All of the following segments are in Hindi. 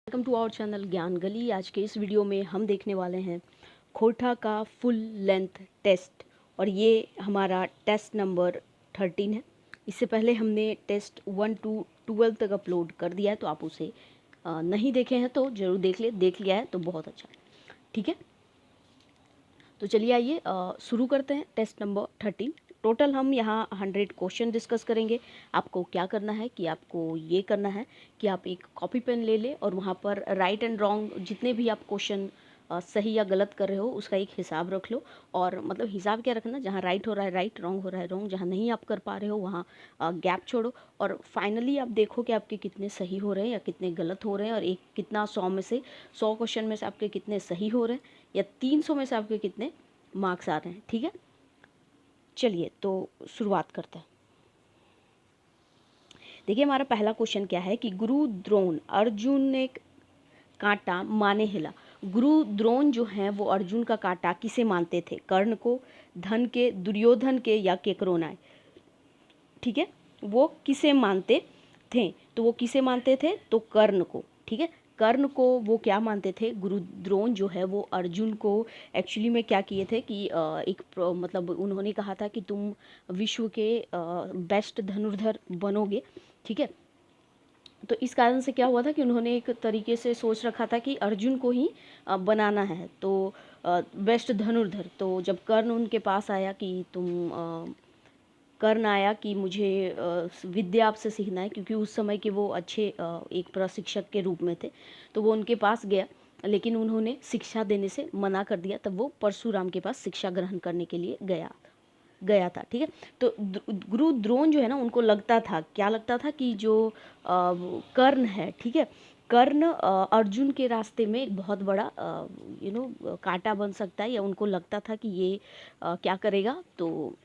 वेलकम टू आवर चैनल ज्ञान गली। आज के इस वीडियो में हम देखने वाले हैं खोटा का फुल लेंथ टेस्ट और ये हमारा टेस्ट नंबर 13 है। इससे पहले हमने टेस्ट 1 to 12 तक अपलोड कर दिया है, तो आप उसे नहीं देखे हैं तो ज़रूर देख लिया है तो बहुत अच्छा है। ठीक है, तो चलिए आइए शुरू करते हैं टेस्ट नंबर 13। टोटल हम यहाँ 100 क्वेश्चन डिस्कस करेंगे। आपको क्या करना है कि आपको ये करना है कि आप एक कॉपी पेन ले लें और वहाँ पर राइट एंड रॉन्ग जितने भी आप क्वेश्चन सही या गलत कर रहे हो उसका एक हिसाब रख लो। और मतलब हिसाब क्या रखना, जहाँ राइट हो रहा है राइट, रॉन्ग हो रहा है रॉन्ग, जहाँ नहीं आप कर पा रहे हो वहाँ गैप छोड़ो। और फाइनली आप देखो कि आपके कितने सही हो रहे हैं या कितने गलत हो रहे हैं, और एक कितना 100 में से 100 क्वेश्चन में से आपके कितने सही हो रहे हैं या 300 में से आपके कितने मार्क्स आ रहे हैं। ठीक है, चलिए तो शुरुआत करते हैं। देखिए हमारा पहला क्वेश्चन क्या है कि गुरु द्रोण अर्जुन ने कांटा माने हिला। गुरु द्रोण जो हैं वो अर्जुन का कांटा किसे मानते थे? कर्ण को, धन के, दुर्योधन के या केकरोनाय? ठीक है, वो किसे मानते थे? तो वो किसे मानते थे? तो कर्ण को। ठीक है, कर्ण को वो क्या मानते थे? गुरु द्रोण जो है वो अर्जुन को एक्चुअली में क्या किए थे कि मतलब उन्होंने कहा था कि तुम विश्व के बेस्ट धनुर्धर बनोगे। ठीक है, तो इस कारण से क्या हुआ था कि उन्होंने एक तरीके से सोच रखा था कि अर्जुन को ही बनाना है, तो बेस्ट धनुर्धर। तो जब कर्ण उनके पास आया कि कर्ण आया कि मुझे विद्या आपसे सीखना है, क्योंकि उस समय के वो अच्छे एक प्रशिक्षक के रूप में थे, तो वो उनके पास गया, लेकिन उन्होंने शिक्षा देने से मना कर दिया। तब वो परशुराम के पास शिक्षा ग्रहण करने के लिए गया था। ठीक है, तो गुरु द्रोण जो है ना, उनको लगता था, क्या लगता था कि जो कर्ण है, ठीक है, कर्ण अर्जुन के रास्ते में एक बहुत बड़ा कांटा बन सकता है, या उनको लगता था कि ये क्या करेगा, तो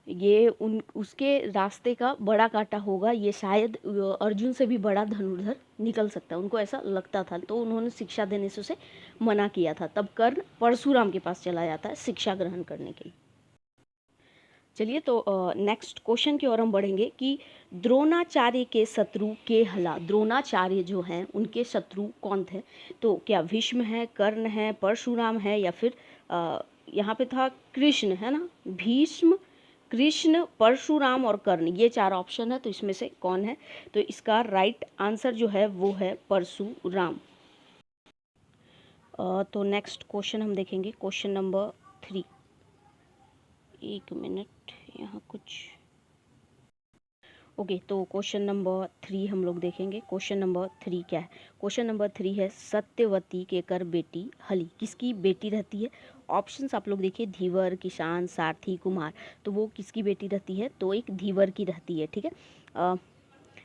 ये उसके रास्ते का बड़ा कांटा होगा, ये शायद अर्जुन से भी बड़ा धनुर्धर निकल सकता है, उनको ऐसा लगता था। तो उन्होंने शिक्षा देने से उसे मना किया था। तब कर्ण परशुराम के पास चला जाता है शिक्षा ग्रहण करने के लिए। चलिए तो नेक्स्ट क्वेश्चन की ओर हम बढ़ेंगे कि द्रोणाचार्य के शत्रु के हला। द्रोणाचार्य जो हैं उनके शत्रु कौन थे? तो क्या भीष्म है, कर्ण है, परशुराम है, या फिर यहाँ पे था कृष्ण, है ना, भीष्म, कृष्ण, परशुराम और कर्ण, ये 4 ऑप्शन है, तो इसमें से कौन है? तो इसका राइट आंसर जो है वो है परशुराम। तो नेक्स्ट क्वेश्चन हम देखेंगे, क्वेश्चन नंबर 3। एक मिनट, यहाँ कुछ ओके, तो क्वेश्चन नंबर 3 हम लोग देखेंगे। क्वेश्चन नंबर 3 क्या है? क्वेश्चन नंबर 3 है सत्यवती के कर बेटी हली किसकी बेटी रहती है? ऑप्शंस आप लोग देखिए, धीवर, किसान, सारथी, कुमार। तो वो किसकी बेटी रहती है? तो एक धीवर की रहती है। ठीक है,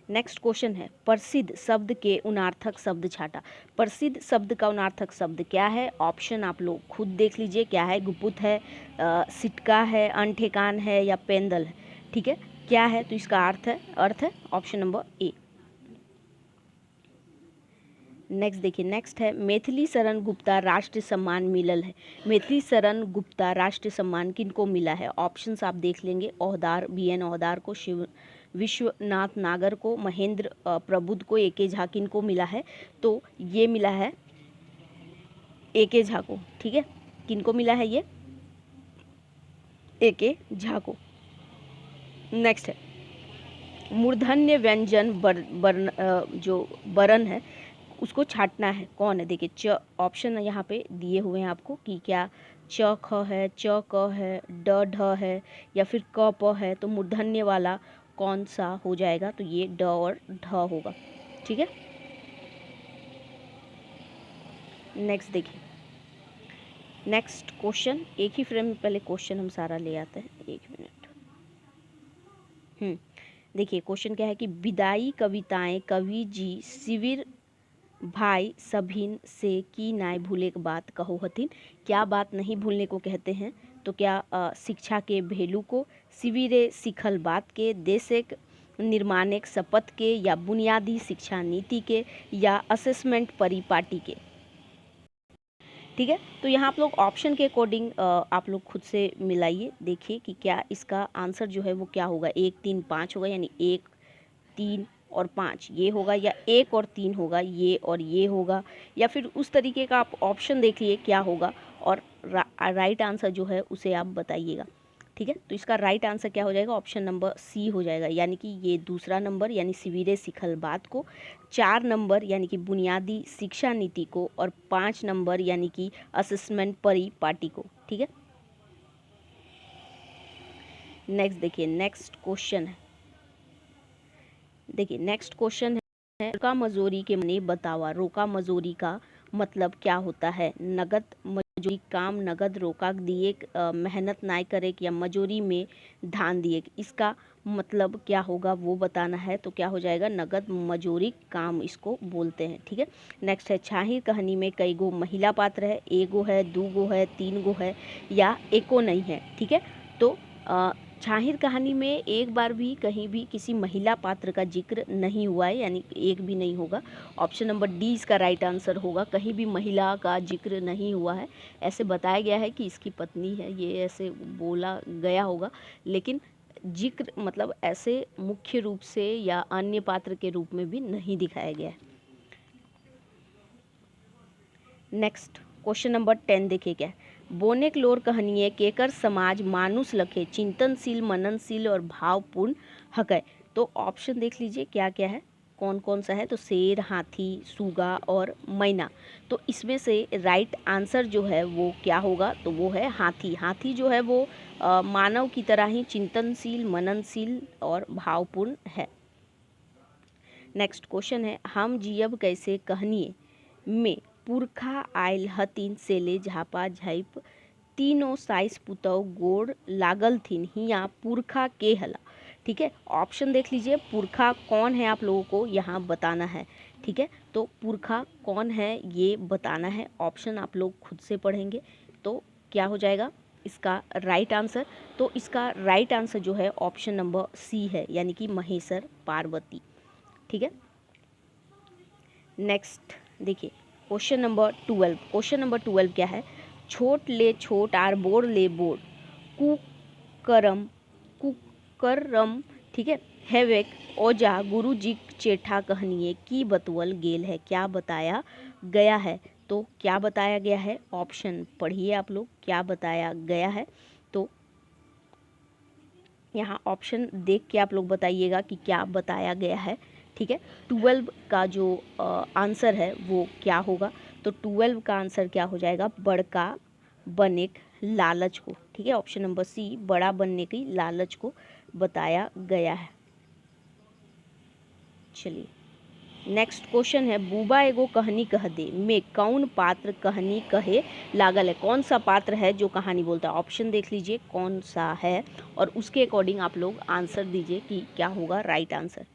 नेक्स्ट क्वेश्चन है प्रसिद्ध शब्द के उनार्थक शब्द छाटा। प्रसिद्ध शब्द का उनार्थक शब्द क्या है? ऑप्शन आप लोग खुद देख लीजिए, क्या है? गुपुत है, सिटका है, अनठेकान है, या पेंदल है। ठीक है, क्या है? तो इसका अर्थ है ऑप्शन नंबर ए। नेक्स्ट देखिए, नेक्स्ट है मैथिली शरण गुप्ता राष्ट्रीय सम्मान मिलल है। मैथिली शरण गुप्ता राष्ट्रीय सम्मान किनको मिला है? ऑप्शंस आप देख लेंगे, ओहदार, BN ओहदार को, शिव विश्वनाथ नागर को, महेंद्र प्रबुद्ध को, AK झा किनको मिला है? तो ये मिला है AK झा को। ठीक है, किनको मिला है ये? AK झा को। नेक्स्ट है मूर्धन्य व्यंजन जो बरन है उसको छाटना है, कौन है? देखिए च ऑप्शन यहाँ पे दिए हुए हैं आपको कि क्या च ख है, च क है, ड ढ है, या फिर क प है। तो मूर्धन्य वाला कौन सा हो जाएगा? तो ये ड और ढ होगा। ठीक है, नेक्स्ट देखिए, नेक्स्ट क्वेश्चन, एक ही फ्रेम में पहले क्वेश्चन हम सारा ले आते हैं, एक मिनट। देखिए क्वेश्चन क्या है कि विदाई कविताएं कवि जी शिविर भाई सभिन से की नाय भूले के बात कहो हथिन। क्या बात नहीं भूलने को कहते हैं? तो क्या शिक्षा के भेलू को, शिविरे सिखल बात के, देशेक निर्माणिक शपथ के, या बुनियादी शिक्षा नीति के, या असेसमेंट परिपाटी के? ठीक है, तो यहाँ आप लोग ऑप्शन के अकॉर्डिंग आप लोग खुद से मिलाइए, देखिए कि क्या इसका आंसर जो है वो क्या होगा। 1 3 5 होगा, यानी 1 3 और 5 ये होगा, या 1 और 3 होगा, ये और ये होगा, या फिर उस तरीके का आप ऑप्शन देखिए क्या होगा और राइट आंसर जो है उसे आप बताइएगा। ठीक है, तो इसका राइट आंसर क्या हो जाएगा, ऑप्शन नंबर सी हो जाएगा, यानी कि ये दूसरा नंबर यानी सिविरे सिखल बात को, 4 नंबर यानी कि बुनियादी शिक्षा नीति को, और 5 नंबर यानी कि असेसमेंट परिपाटी को। ठीक है, नेक्स्ट देखिए, नेक्स्ट क्वेश्चन है, देखिए नेक्स्ट क्वेश्चन है, रोका मजूरी के माने बतावा। रोका मजूरी का मतलब क्या होता है, नगद मजूरी, काम नगद रोका दिए, मेहनत नाय करे, या मजूरी में धान दिए, इसका मतलब क्या होगा वो बताना है। तो क्या हो जाएगा, नगद मजूरी काम इसको बोलते हैं। ठीक है, नेक्स्ट है, छाही कहानी में कई गो महिला पात्र है, एगो है, 2 गो है, 3 गो है, या एको नहीं है। ठीक है, तो छाहिर कहानी में एक बार भी कहीं भी किसी महिला पात्र का जिक्र नहीं हुआ है, यानी एक भी नहीं होगा। ऑप्शन नंबर डी इसका राइट आंसर होगा, कहीं भी महिला का जिक्र नहीं हुआ है। ऐसे बताया गया है कि इसकी पत्नी है, ये ऐसे बोला गया होगा, लेकिन जिक्र मतलब ऐसे मुख्य रूप से या अन्य पात्र के रूप में भी नहीं दिखाया गया है। नेक्स्ट क्वेश्चन नंबर 10 देखिए क्या है, बोनेक्लोर कहानिए केकर समाज मानुस लखे चिंतनशील, मननशील और भावपूर्ण हकै। तो ऑप्शन देख लीजिए क्या क्या है, कौन कौन सा है। तो शेर, हाथी, सूगा और मैना। तो इसमें से राइट आंसर जो है वो क्या होगा, तो वो है हाथी। हाथी जो है वो मानव की तरह ही चिंतनशील, मननशील और भावपूर्ण है। नेक्स्ट क्वेश्चन है, हम जियब कैसे कहानिए में पुरखा आयल हतीन सेले झापा झाइप, तीनों साइस पुतौ गोड़ लागल थीन, हिया पुरखा के हला। ठीक है, ऑप्शन देख लीजिए, पुरखा कौन है आप लोगों को यहाँ बताना है। ठीक है, तो पुरखा कौन है ये बताना है, ऑप्शन आप लोग खुद से पढ़ेंगे। तो क्या हो जाएगा इसका राइट आंसर, तो इसका राइट आंसर जो है ऑप्शन नंबर सी है, यानी कि महेश्वर पार्वती। ठीक है, नेक्स्ट देखिए क्वेश्चन नंबर 12। क्वेश्चन नंबर 12 क्या है, छोट ले छोट आर बोर ले बोर, कुकरम कुकरम। ठीक है, हैवेक ओजा गुरु जी चेठा कहनिए की बतवल गेल है, क्या बताया गया है। तो क्या बताया गया है, ऑप्शन पढ़िए आप लोग, क्या बताया गया है। तो यहाँ ऑप्शन देख के आप लोग बताइएगा कि क्या बताया गया है। ठीक है, 12 का जो आंसर है वो क्या होगा, तो 12 का आंसर क्या हो जाएगा, बड़का बने लालच को। ठीक है, ऑप्शन नंबर सी, बड़ा बनने की लालच को बताया गया है। चलिए नेक्स्ट क्वेश्चन है, बूबा एगो कहानी कह दे में कौन पात्र कहानी कहे लागल है। कौन सा पात्र है जो कहानी बोलता है, ऑप्शन देख लीजिए कौन सा है और उसके अकॉर्डिंग आप लोग आंसर दीजिए कि क्या होगा राइट आंसर।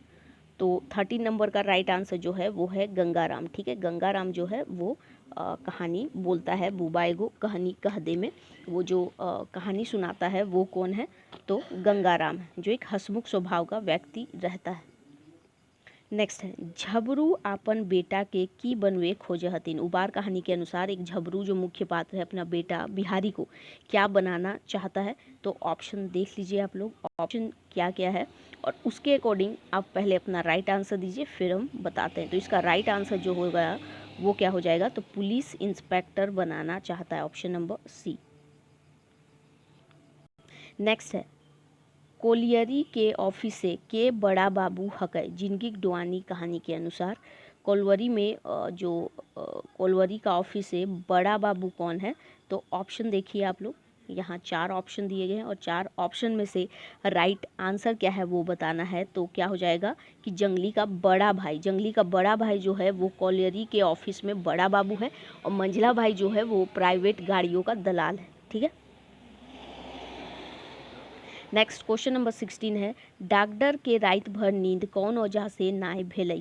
तो 13 नंबर का राइट आंसर जो है वो है गंगाराम। ठीक है, गंगाराम जो है वो कहानी बोलता है, बूबा एगो कहानी कह दे में वो जो कहानी सुनाता है वो कौन है, तो गंगाराम है, जो एक हंसमुख स्वभाव का व्यक्ति रहता है। नेक्स्ट है, झबरू आपन बेटा के की बनवे खोज हतीन। उबार कहानी के अनुसार एक झबरू जो मुख्य पात्र है अपना बेटा बिहारी को क्या बनाना चाहता है। तो ऑप्शन देख लीजिए आप लोग, ऑप्शन क्या क्या है और उसके अकॉर्डिंग आप पहले अपना राइट आंसर दीजिए, फिर हम बताते हैं। तो इसका राइट आंसर जो होगा वो क्या हो जाएगा, तो पुलिस इंस्पेक्टर बनाना चाहता है, ऑप्शन नंबर सी। नेक्स्ट है, कोलियरी के ऑफिस से के बड़ा बाबू हकै। जिनकी डुआनी कहानी के अनुसार कोलवरी में जो कोलवरी का ऑफिस है, बड़ा बाबू कौन है। तो ऑप्शन देखिए आप लोग, यहाँ 4 ऑप्शन दिए गए हैं और 4 ऑप्शन में से राइट आंसर क्या है वो बताना है। तो क्या हो जाएगा कि जंगली का बड़ा भाई, जंगली का बड़ा भाई जो है वो कोलियरी के ऑफिस में बड़ा बाबू है, और मंझला भाई जो है वो प्राइवेट गाड़ियों का दलाल है। ठीक है, नेक्स्ट क्वेश्चन नंबर 16 है, डॉक्टर के रात भर नींद कौन वजह से नाय भेल।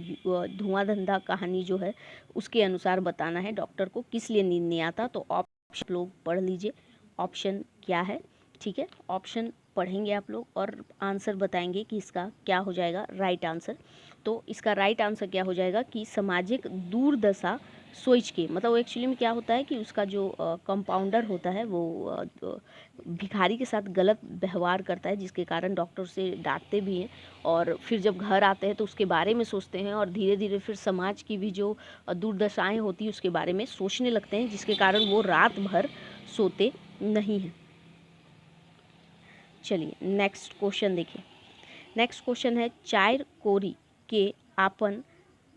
धुआंधंधा कहानी जो है उसके अनुसार बताना है डॉक्टर को किस लिए नींद नहीं आता। तो ऑप्शन लोग पढ़ लीजिए, ऑप्शन क्या है। ठीक है, ऑप्शन पढ़ेंगे आप लोग और आंसर बताएंगे कि इसका क्या हो जाएगा राइट आंसर। तो इसका राइट आंसर क्या हो जाएगा कि सामाजिक दुर्दशा सोच के, मतलब एक्चुअली में क्या होता है कि उसका जो कंपाउंडर होता है वो भिखारी के साथ गलत व्यवहार करता है, जिसके कारण डॉक्टर उसे डांटते भी हैं और फिर जब घर आते हैं तो उसके बारे में सोचते हैं और धीरे धीरे फिर समाज की भी जो दुर्दशाएं होती है उसके बारे में सोचने लगते हैं, जिसके कारण वो रात भर सोते नहीं हैं। चलिए नेक्स्ट क्वेश्चन देखिए। नेक्स्ट क्वेश्चन है, चार कोरी के आपन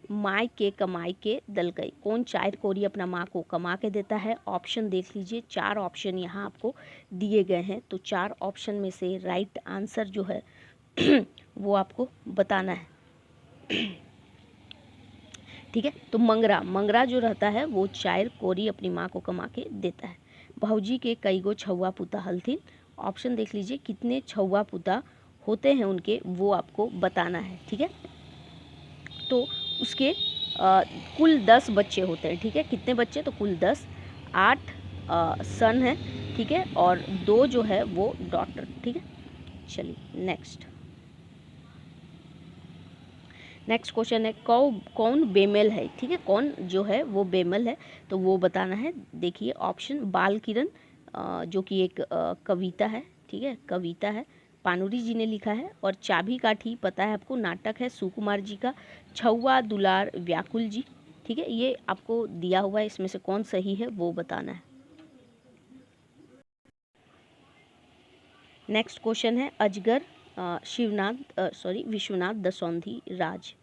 माई के कमाई के दल गई। कौन चार कोरी अपना माँ को कमा के देता है? ऑप्शन देख लीजिए, 4 ऑप्शन यहाँ आपको दिए गए हैं। तो 4 ऑप्शन में से राइट आंसर जो है वो आपको बताना है। ठीक है, तो मंगरा, मंगरा जो रहता है वो 4 कोरी अपनी माँ को कमा के देता है। भौजी के कई गो छुआ पुता हलथिन। ऑप्शन देख लीजिए, कितने छुआ पुता होते हैं उनके, वो आपको बताना है। ठीक है, तो उसके कुल 10 बच्चे होते हैं। ठीक है, कितने बच्चे? तो कुल 10, 8 सन है। ठीक है, और 2 जो है वो डॉटर। ठीक है, चलिए नेक्स्ट क्वेश्चन है, कौन बेमेल है? ठीक है, कौन जो है वो बेमेल है, तो वो बताना है। देखिए ऑप्शन, बाल किरण जो कि एक कविता है। ठीक है, कविता है, पानुरी जी ने लिखा है। और चाबी काठी पता है आपको, नाटक है सुकुमार जी का। छुआ दुलार व्याकुल जी। ठीक है, ये आपको दिया हुआ है, इसमें से कौन सही है वो बताना है। नेक्स्ट क्वेश्चन है, अजगर विश्वनाथ दसौंधी राज।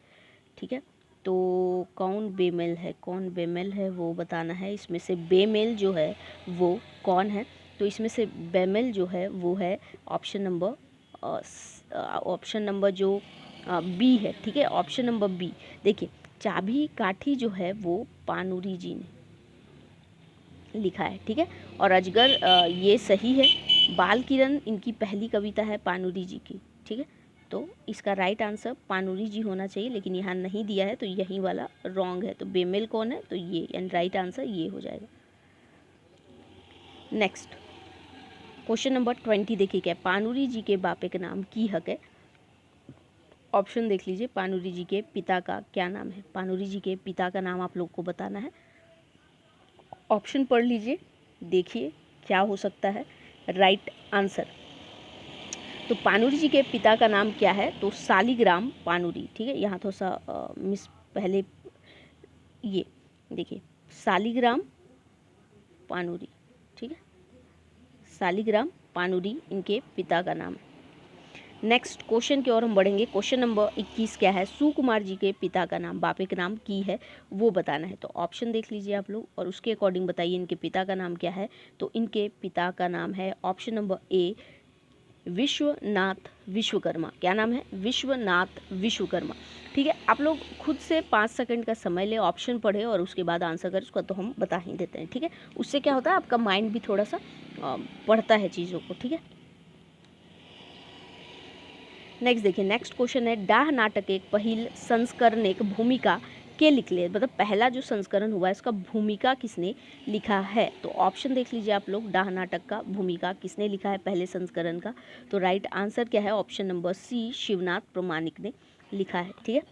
ठीक है, तो कौन बेमेल है? कौन बेमेल है वो बताना है। इसमें से बेमेल जो है वो कौन है? तो इसमें से बेमेल जो है वो है ऑप्शन नंबर जो बी है। ठीक है, ऑप्शन नंबर बी। देखिए, चाबी काठी जो है वो पानुरी जी ने लिखा है। ठीक है, और अजगर ये सही है। बाल किरण इनकी पहली कविता है पानुरी जी की। ठीक है, तो इसका राइट आंसर पानुरी जी होना चाहिए, लेकिन यहाँ नहीं दिया है तो यही वाला रॉन्ग है। तो बेमेल कौन है? तो ये, एंड राइट आंसर ये हो जाएगा। नेक्स्ट क्वेश्चन नंबर 20 देखिए, क्या पानुरी जी के बापे का नाम की हक है? ऑप्शन देख लीजिए, पानुरी जी के पिता का क्या नाम है? पानुरी जी के पिता का नाम आप लोग को बताना है। ऑप्शन पढ़ लीजिए, देखिए क्या हो सकता है राइट आंसर। तो पानुरी जी के पिता का नाम क्या है? तो शालिग्राम पानुरी। ठीक है, यहाँ थोड़ा सा मिस पहले, ये देखिए शालिग्राम पानुरी। ठीक है, शालिग्राम पानुरी इनके पिता का नाम है। नेक्स्ट क्वेश्चन की ओर हम बढ़ेंगे। क्वेश्चन नंबर 21 क्या है? सुकुमार जी के पिता का नाम, बापे का नाम की है वो बताना है। तो ऑप्शन देख लीजिए आप लोग और उसके अकॉर्डिंग बताइए इनके पिता का नाम क्या है। तो इनके पिता का नाम है option number A, Vishwanath Vishwakarma. क्या नाम है? विश्वनाथ विश्वकर्मा। ठीक है, आप लोग खुद से 5 सेकंड का समय ले, ऑप्शन पढ़े और उसके बाद आंसर करें। उसका तो हम बता ही देते हैं। ठीक है, उससे क्या होता है आपका माइंड भी थोड़ा सा पढ़ता है चीज़ों को। ठीक है, नेक्स्ट देखिए, नेक्स्ट क्वेश्चन है, डाह नाटक एक पहिल संस्करण एक भूमिका के लिखले, मतलब पहला जो संस्करण हुआ है इसका भूमिका किसने लिखा है? तो ऑप्शन देख लीजिए आप लोग, डाह नाटक का भूमिका किसने लिखा है पहले संस्करण का? तो राइट आंसर क्या है? ऑप्शन नंबर सी, शिवनाथ प्रमाणिक ने लिखा है। ठीक है,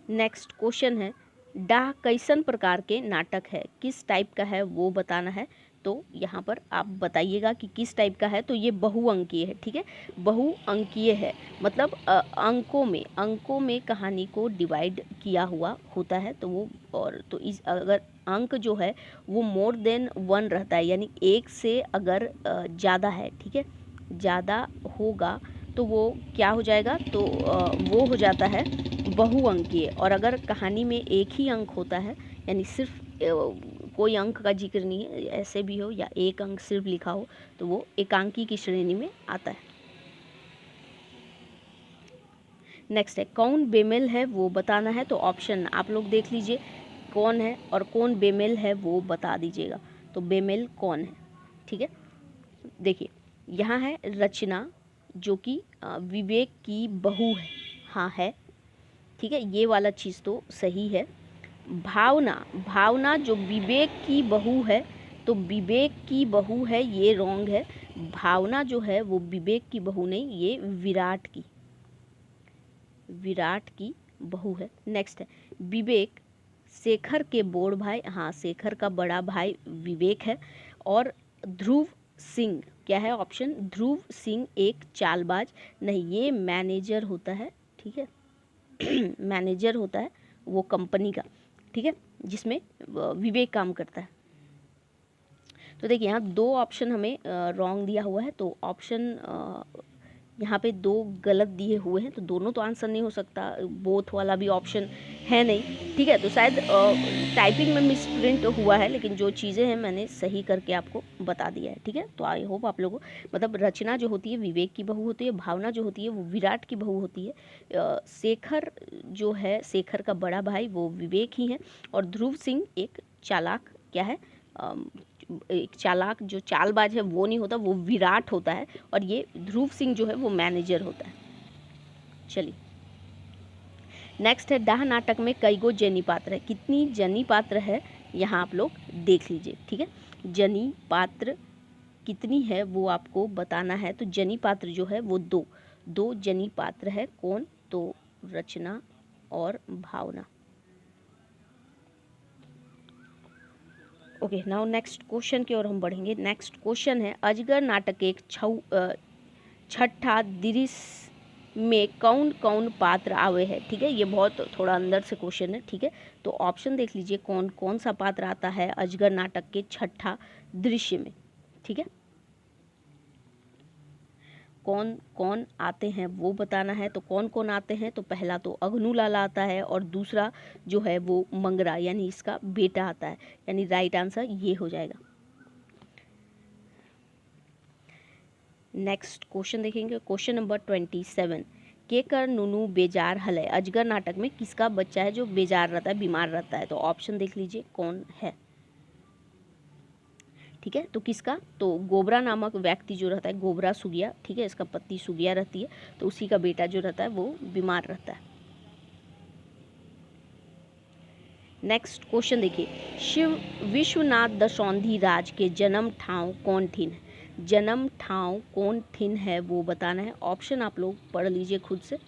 नेक्स्ट क्वेश्चन है, डाह कैसन प्रकार के नाटक है? किस टाइप का है वो बताना है। तो यहाँ पर आप बताइएगा कि किस टाइप का है। तो ये बहुअंकीय है। ठीक है, बहुअंकीय है, मतलब अंकों में कहानी को डिवाइड किया हुआ होता है। तो वो, और तो इस अगर अंक जो है वो मोर देन 1 रहता है, यानी 1 से अगर ज़्यादा है, ठीक है, ज़्यादा होगा तो वो क्या हो जाएगा? तो वो हो जाता है बहुअंकीय। और अगर कहानी में एक ही अंक होता है, यानी सिर्फ कोई अंक का जिक्र नहीं है, ऐसे भी हो या एक अंक सिर्फ लिखा हो, तो वो एकांकी की श्रेणी में आता है। नेक्स्ट है, कौन बेमेल है वो बताना है। तो ऑप्शन आप लोग देख लीजिए कौन है और कौन बेमेल है वो बता दीजिएगा। तो बेमेल कौन है? ठीक है, देखिए यहाँ है रचना जो कि विवेक की बहू है। हाँ है, ठीक है, ये वाला चीज़ तो सही है। भावना जो विवेक की बहू है, तो विवेक की बहू है, ये रॉन्ग है। भावना जो है वो विवेक की बहू नहीं, ये विराट की बहू है। नेक्स्ट है विवेक शेखर के बोड़ भाई, हाँ शेखर का बड़ा भाई विवेक है। और ध्रुव सिंह क्या है ऑप्शन, ध्रुव सिंह एक चालबाज नहीं, ये मैनेजर होता है, ठीक है मैनेजर होता है वो कंपनी का, ठीक है, जिसमें विवेक काम करता है। तो देखिए यहाँ दो ऑप्शन हमें रॉन्ग दिया हुआ है, तो ऑप्शन यहाँ पे दो गलत दिए हुए हैं, तो दोनों तो आंसर नहीं हो सकता, बोथ वाला भी ऑप्शन है नहीं, ठीक है। तो शायद टाइपिंग में मिसप्रिंट हुआ है, लेकिन जो चीज़ें हैं मैंने सही करके आपको बता दिया है, ठीक है। तो आई होप आप लोगों को, मतलब रचना जो होती है विवेक की बहू होती है, भावना जो होती है वो विराट की बहू होती है, शेखर जो है शेखर का बड़ा भाई वो विवेक ही है, और ध्रुव सिंह एक चालाक क्या है, एक चालाक जो चालबाज है वो नहीं होता, वो विराट होता है, और ये ध्रुव सिंह जो है वो मैनेजर होता है। चलिए नेक्स्ट है डाह नाटक में कई गो जनी पात्र है, कितनी जनी पात्र है यहाँ आप लोग देख लीजिए, ठीक है। जनी पात्र कितनी है वो आपको बताना है, तो जनी पात्र जो है वो दो जनी पात्र है, कौन, तो रचना और भावना। ओके नाउ नेक्स्ट क्वेश्चन की ओर हम बढ़ेंगे। नेक्स्ट क्वेश्चन है अजगर नाटक के एक छठा दृश्य में कौन कौन पात्र आवे है, ठीक है। ये बहुत थोड़ा अंदर से क्वेश्चन है, ठीक है। तो ऑप्शन देख लीजिए कौन कौन सा पात्र आता है अजगर नाटक के छठा दृश्य में, ठीक है। कौन कौन आते हैं वो बताना है। तो कौन कौन आते हैं, तो पहला तो अगनू लाला आता है, और दूसरा जो है वो मंगरा यानी इसका बेटा आता है, यानी राइट आंसर ये हो जाएगा। नेक्स्ट क्वेश्चन देखेंगे, क्वेश्चन नंबर 27, के कर नुनू बेजार हलय अजगर नाटक में किसका बच्चा है जो बेजार रहता है, बीमार रहता है। तो ऑप्शन देख लीजिए कौन है, ठीक है। तो किसका, तो गोबरा नामक व्यक्ति जो रहता है, गोबरा सुगिया, ठीक है, इसका पत्नी सुगिया रहती है, तो उसी का बेटा जो रहता है वो बीमार रहता है। नेक्स्ट क्वेश्चन देखिए, शिव विश्वनाथ दशौंधी राज के जन्म ठाव कौन थिन है, जन्म ठाव कौन थिन है वो बताना है। ऑप्शन आप लोग पढ़ लीजिए खुद से।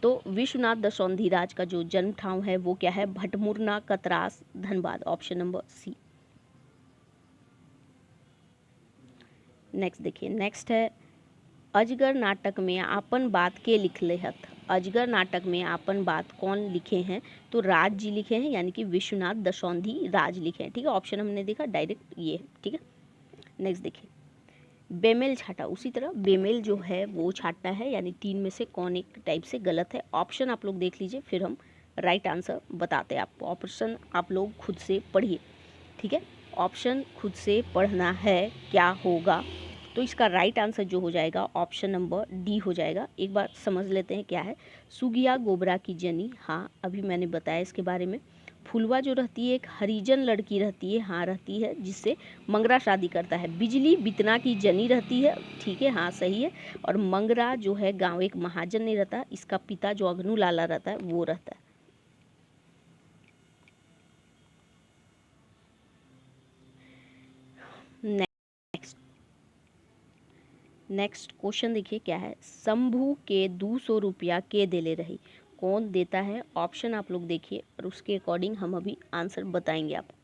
तो विश्वनाथ दशौंधी राज का जो जन्म ठाव है वो क्या है, Bhatmurna, Katras, Dhanbad, option number C. Next देखिए, नेक्स्ट है अजगर नाटक में आपन बात के लिखले हथ, अजगर नाटक में आपन बात कौन लिखे हैं, तो राज जी लिखे हैं, यानी कि विश्वनाथ दशौंधी राज लिखे हैं, ठीक है। ऑप्शन हमने देखा डायरेक्ट ये है, ठीक है। नेक्स्ट देखिए, बेमेल छाटा, उसी तरह बेमेल जो है वो छाटना है, यानी तीन में से कौन एक टाइप से गलत है। ऑप्शन आप लोग देख लीजिए, फिर हम राइट आंसर बताते हैं आपको। ऑप्शन आप लोग खुद से पढ़िए, ठीक है। ऑप्शन खुद से पढ़ना है क्या होगा, तो इसका राइट आंसर जो हो जाएगा ऑप्शन नंबर डी हो जाएगा। एक बार समझ लेते हैं क्या है, सुगिया गोबरा की जनी, हाँ अभी मैंने बताया इसके बारे में। फुलवा जो रहती है एक हरिजन लड़की रहती है, हाँ रहती है, जिससे मंगरा शादी करता है। बिजली बितना की जनी रहती है, ठीक है, हाँ सही है। और मंगरा जो है गांव एक महाजन नहीं रहता, इसका पिता जो अगनू लाला रहता है वो रहता है। नेक्स्ट क्वेश्चन देखिए क्या है, शंभू के 200 रुपया के देले रही, कौन देता है। ऑप्शन आप लोग देखिए और उसके अकॉर्डिंग हम अभी आंसर बताएंगे आपको,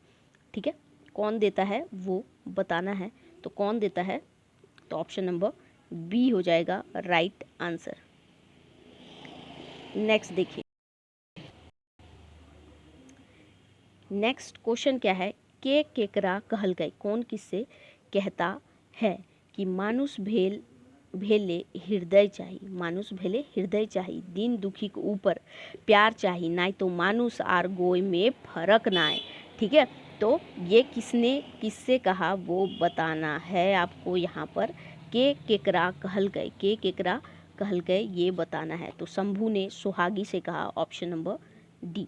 ठीक है। कौन देता है वो बताना है, तो कौन देता है, तो ऑप्शन नंबर बी हो जाएगा राइट आंसर। नेक्स्ट देखिए, नेक्स्ट क्वेश्चन क्या है, के केकरा कहल गए, कौन किससे कहता है कि मानुष भेले हृदय चाहिए, मानुष भेले हृदय चाहिए, दिन दुखी के ऊपर प्यार चाहिए, नहीं तो मानुष आर गोय में फर्क ना है, ठीक है। तो ये किसने किससे कहा वो बताना है आपको यहाँ पर, के केकरा कहल गए, के केकरा कहल गए ये बताना है। तो शंभू ने सुहागी से कहा, ऑप्शन नंबर डी।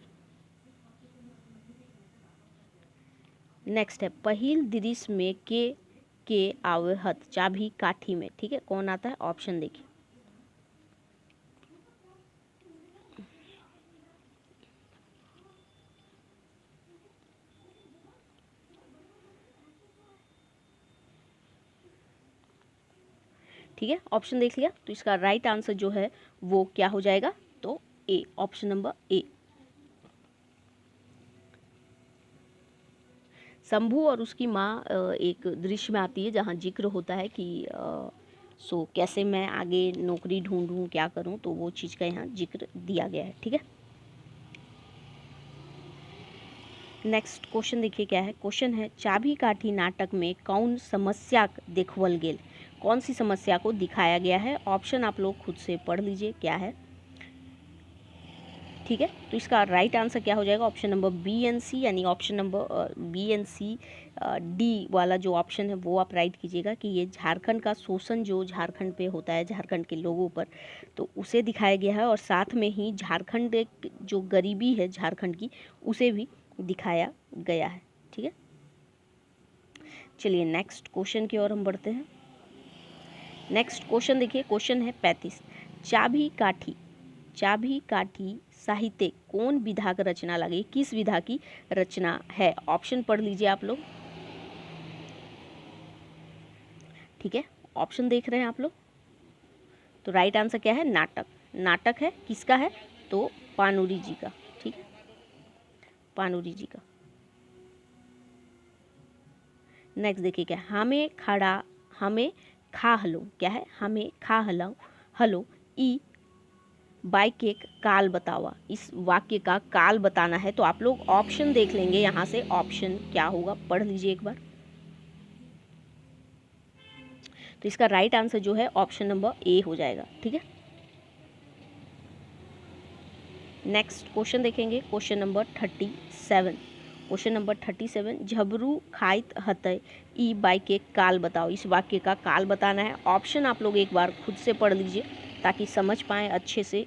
नेक्स्ट है पहिल दृश्य में के आवे हथ चाबी काठी में, ठीक है, कौन आता है। ऑप्शन देखिए, ठीक है, ऑप्शन देख लिया, तो इसका राइट आंसर जो है वो क्या हो जाएगा, तो ए, ऑप्शन नंबर ए। शंभू और उसकी माँ एक दृश्य में आती है जहाँ जिक्र होता है कि कैसे मैं आगे नौकरी ढूंढूं, क्या करूं, तो वो चीज़ का यहाँ जिक्र दिया गया है। ठीक है, नेक्स्ट क्वेश्चन देखिए क्या है। क्वेश्चन है, चाबी काठी नाटक में कौन समस्या देखवल गेल, कौन सी समस्या को दिखाया गया है। ऑप्शन आप लोग खुद से पढ़ लीजिए क्या है। ठीक है, तो इसका राइट आंसर क्या हो जाएगा, option number B and C, यानी option number B and C D वाला जो ऑप्शन है वो आप राइट कीजिएगा कि ये झारखंड का शोषण जो झारखंड पे होता है, झारखंड के लोगों पर, तो उसे दिखाया गया है, और साथ में ही झारखंड एक जो गरीबी है झारखंड की उसे भी दिखाया गया है। ठीक है, चलिए नेक्स्ट क्वेश्चन की ओर हम बढ़ते हैं। नेक्स्ट क्वेश्चन देखिए, क्वेश्चन है 35, चाबी काठी साहित्य कौन विधा का रचना लगे, किस विधा की रचना है। ऑप्शन पढ़ लीजिए आप लोग। ठीक है, ऑप्शन देख रहे हैं आप लोग, तो राइट आंसर क्या है, नाटक। नाटक है, किसका है, तो पानुरी जी का। ठीक है, पानुरी जी का। नेक्स्ट देखिए क्या, हमें खा हलो, क्या है, हमें खा हलो ई वाक्य काल बतावा, इस वाक्य का काल बताना है। तो आप लोग ऑप्शन देख लेंगे यहाँ से, ऑप्शन क्या होगा पढ़ लीजिए एक बार। तो इसका राइट आंसर जो है ऑप्शन नंबर ए हो जाएगा। ठीक है, नेक्स्ट क्वेश्चन देखेंगे, क्वेश्चन नंबर 37। क्वेश्चन नंबर 37, झबरू खाइत हतय ई वाक्य काल बताओ, इस वाक्य का काल बताना है। ऑप्शन आप लोग एक बार खुद से पढ़ लीजिए ताकि समझ पाएँ अच्छे से।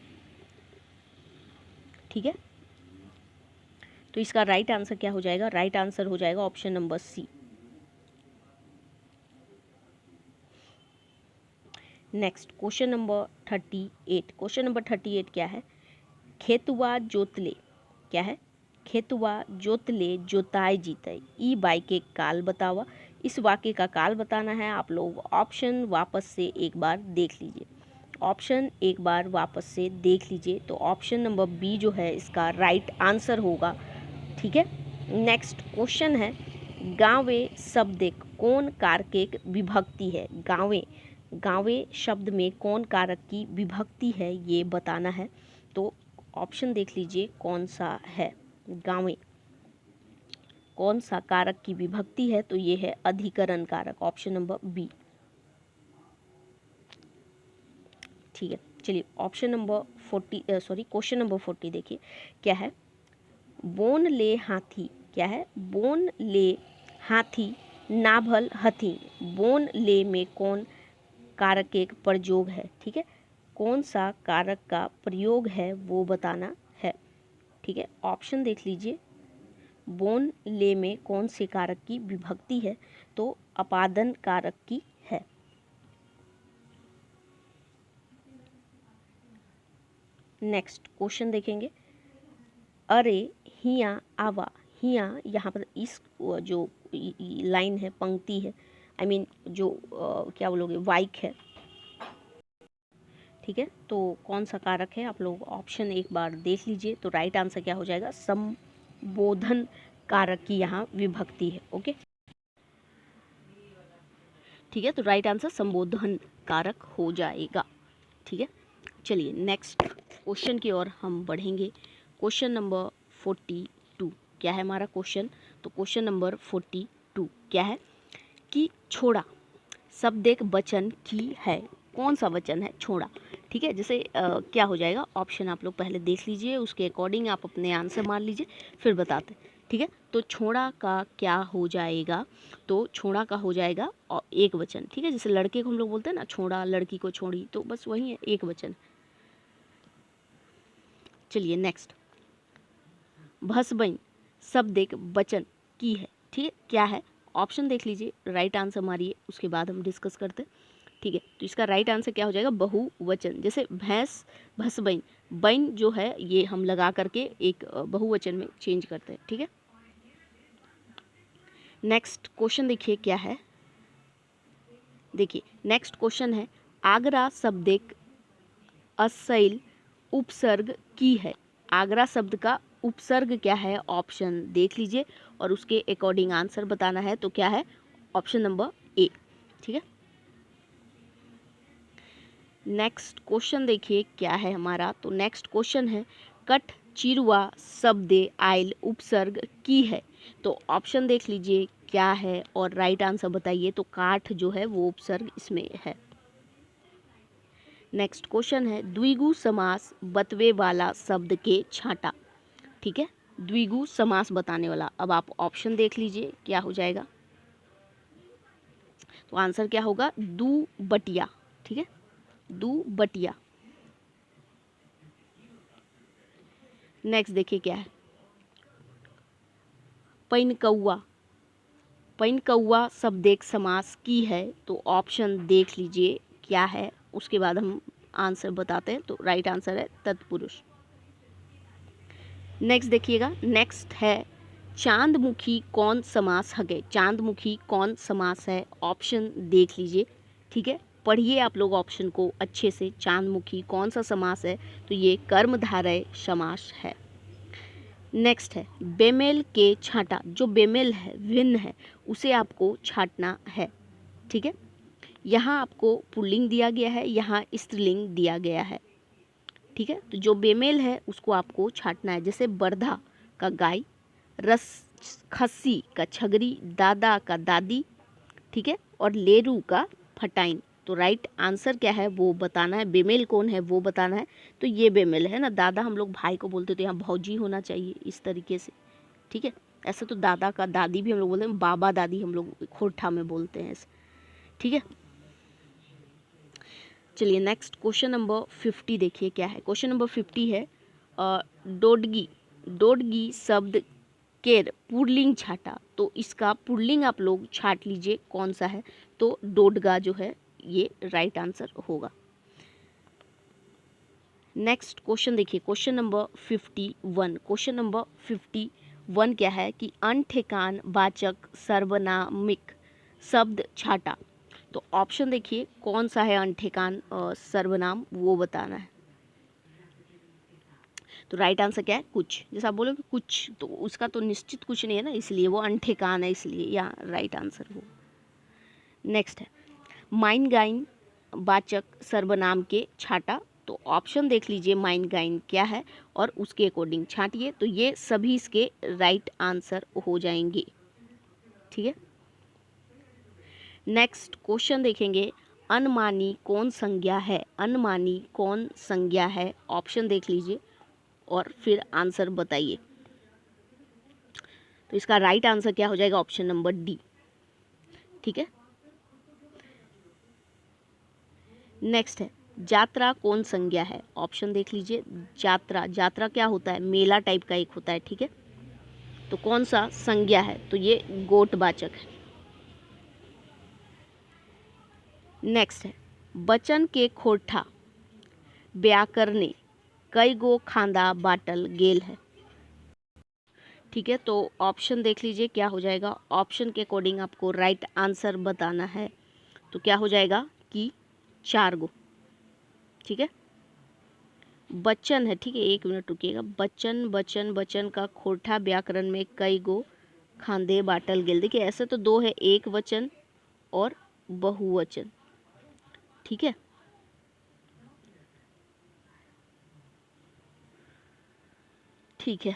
ठीक है, तो इसका राइट आंसर क्या हो जाएगा, राइट आंसर हो जाएगा option number C. Next question number 38। Question number 38 क्या है, खेतुआ जोतले, क्या है, खेतुआ जोतले जोताए जीते ई वाक्य काल बतावा, इस वाक्य का काल बताना है। आप लोग ऑप्शन वापस से एक बार देख लीजिए, ऑप्शन एक बार वापस से देख लीजिए, तो ऑप्शन नंबर बी जो है इसका राइट आंसर होगा। ठीक है, नेक्स्ट क्वेश्चन है, गाँवे शब्द कौन कारक विभक्ति है, गाँवे शब्द में कौन कारक की विभक्ति है ये बताना है। तो ऑप्शन देख लीजिए कौन सा है, गाँवे कौन सा कारक की विभक्ति है, तो ये है अधिकरण कारक, ऑप्शन नंबर बी। ठीक है, चलिए ऑप्शन नंबर 40 क्वेश्चन नंबर 40 देखिए क्या है, बोन ले हाथी, क्या है, बोन ले हाथी नाभल हथी, बोन ले में कौन कारक एक प्रयोग है। ठीक है, कौन सा कारक का प्रयोग है वो बताना है। ठीक है, ऑप्शन देख लीजिए, बोन ले में कौन से कारक की विभक्ति है, तो अपादन कारक की है। नेक्स्ट क्वेश्चन देखेंगे, अरे हिया आवा, हिया यहाँ पर इस जो लाइन है, पंक्ति है, आई मीन जो क्या बोलोगे वाक्य है। ठीक है, तो कौन सा कारक है, आप लोग ऑप्शन एक बार देख लीजिए, तो राइट आंसर क्या हो जाएगा, संबोधन कारक की यहाँ विभक्ति है। ओके, ठीक है, तो राइट आंसर संबोधन कारक हो जाएगा। ठीक है, चलिए नेक्स्ट क्वेश्चन की ओर हम बढ़ेंगे। क्वेश्चन नंबर 42 क्या है हमारा क्वेश्चन, तो क्वेश्चन नंबर 42 क्या है कि छोड़ा शब्द एक वचन की है, कौन सा वचन है, छोड़ा। ठीक है, जैसे क्या हो जाएगा, ऑप्शन आप लोग पहले देख लीजिए, उसके अकॉर्डिंग आप अपने आंसर मान लीजिए फिर बताते। ठीक है, तो छोड़ा का क्या हो जाएगा, तो छोड़ा का हो जाएगा और एक वचन। ठीक है, जैसे लड़के को हम लोग बोलते हैं ना छोड़ा, लड़की को छोड़ी, तो बस वही है, एक वचन। चलिए नेक्स्ट, भसबैन शब्द एक वचन की है। ठीक है, क्या है, ऑप्शन देख लीजिए, राइट आंसर मारिए, उसके बाद हम डिस्कस करते हैं। ठीक है, तो इसका राइट आंसर क्या हो जाएगा, बहुवचन। जैसे भैंस भसबैन, बैन जो है ये हम लगा करके एक बहुवचन में चेंज करते हैं। ठीक है, नेक्स्ट क्वेश्चन देखिए क्या है, देखिए नेक्स्ट क्वेश्चन है, आगरा शब्द एक अशैल उपसर्ग की है। आगरा शब्द का उपसर्ग क्या है, ऑप्शन देख लीजिए और उसके अकॉर्डिंग आंसर बताना है। तो क्या है, ऑप्शन नंबर ए। ठीक है, नेक्स्ट क्वेश्चन देखिए क्या है हमारा। तो नेक्स्ट क्वेश्चन है, कट चिरुआ शब्द आयल उपसर्ग की है। तो ऑप्शन देख लीजिए क्या है और राइट आंसर बताइए। तो काठ जो है वो उपसर्ग इसमें है। नेक्स्ट क्वेश्चन है, द्विगु समास बतवे वाला शब्द के छांटा। ठीक है, द्विगु समास बताने वाला। अब आप ऑप्शन देख लीजिए क्या हो जाएगा। तो आंसर क्या होगा, दू बटिया। ठीक है, दू बटिया। नेक्स्ट देखिए क्या है, पैनकौआ। पैनकौआ शब्द एक समास की है। तो ऑप्शन देख लीजिए क्या है, उसके बाद हम आंसर बताते हैं। तो राइट आंसर है तत्पुरुष। नेक्स्ट देखिएगा, नेक्स्ट है, चांदमुखी कौन समास है। चांदमुखी कौन समास है, ऑप्शन देख लीजिए। ठीक है, पढ़िए आप लोग ऑप्शन को अच्छे से। चांदमुखी कौन सा समास है, तो ये कर्मधारय समास है। नेक्स्ट है, बेमेल के छांटा। जो बेमेल है, भिन्न है, उसे आपको छांटना है। ठीक है, यहाँ आपको पुल्लिंग दिया गया है, यहाँ स्त्रीलिंग दिया गया है। ठीक है, तो जो बेमेल है उसको आपको छांटना है। जैसे बरधा का गाय, रस खस्सी का छगरी, दादा का दादी। ठीक है, और लेरू का फटाइन। तो राइट आंसर क्या है वो बताना है। बेमेल कौन है वो बताना है। तो ये बेमेल है ना, दादा हम लोग भाई को बोलते, तो यहाँ भौजी होना चाहिए इस तरीके से। ठीक है, ऐसे तो दादा का दादी भी हम लोग बोलते हैं, बाबा दादी हम लोग खोरठा में बोलते हैं ऐसे। ठीक है, चलिए नेक्स्ट क्वेश्चन नंबर 50 देखिए क्या है। क्वेश्चन नंबर 50 है, डोडगी। डोडगी शब्द केर पुल्लिंग छाटा। तो इसका पुल्लिंग आप लोग छाट लीजिए कौन सा है। तो डोडगा जो है ये राइट आंसर होगा। नेक्स्ट क्वेश्चन देखिए, क्वेश्चन नंबर 51। क्वेश्चन नंबर 51 क्या है कि अनठेकान वाचक सर्वनामिक शब्द छाटा। तो ऑप्शन देखिए कौन सा है अनठेकान सर्वनाम, वो बताना है। तो राइट आंसर क्या है, कुछ। जैसा आप बोलोगे कुछ, तो उसका तो निश्चित कुछ नहीं है ना, इसलिए वो अनठेकान है, इसलिए यहाँ राइट आंसर हो। नेक्स्ट है, माइन गाइन वाचक सर्वनाम के छाटा। तो ऑप्शन देख लीजिए माइन गाइन क्या है और उसके अकॉर्डिंग छांटिए। तो ये सभी इसके राइट आंसर हो जाएंगे। ठीक है, नेक्स्ट क्वेश्चन देखेंगे, अनमानी कौन संज्ञा है। अनमानी कौन संज्ञा है, ऑप्शन देख लीजिए और फिर आंसर बताइए। तो इसका राइट आंसर क्या हो जाएगा, ऑप्शन नंबर डी। ठीक है, नेक्स्ट है, जात्रा कौन संज्ञा है। ऑप्शन देख लीजिए, जात्रा, जात्रा क्या होता है, मेला टाइप का एक होता है। ठीक है, तो कौन सा संज्ञा है, तो ये गोटवाचक है। नेक्स्ट है, बचन के खोरठा व्याकरणे कई गो खांदा बाटल गेल है। ठीक है, तो ऑप्शन देख लीजिए क्या हो जाएगा। ऑप्शन के अकॉर्डिंग आपको राइट आंसर बताना है। तो क्या हो जाएगा कि 4 गो। ठीक है, बच्चन है। ठीक है, एक मिनट रुकिएगा। बच्चन बचन बचन का खोरठा व्याकरण में कई गो खांदे बाटल गेल। देखिए ऐसे तो 2 है, एक वचन और बहुवचन। ठीक है, ठीक है,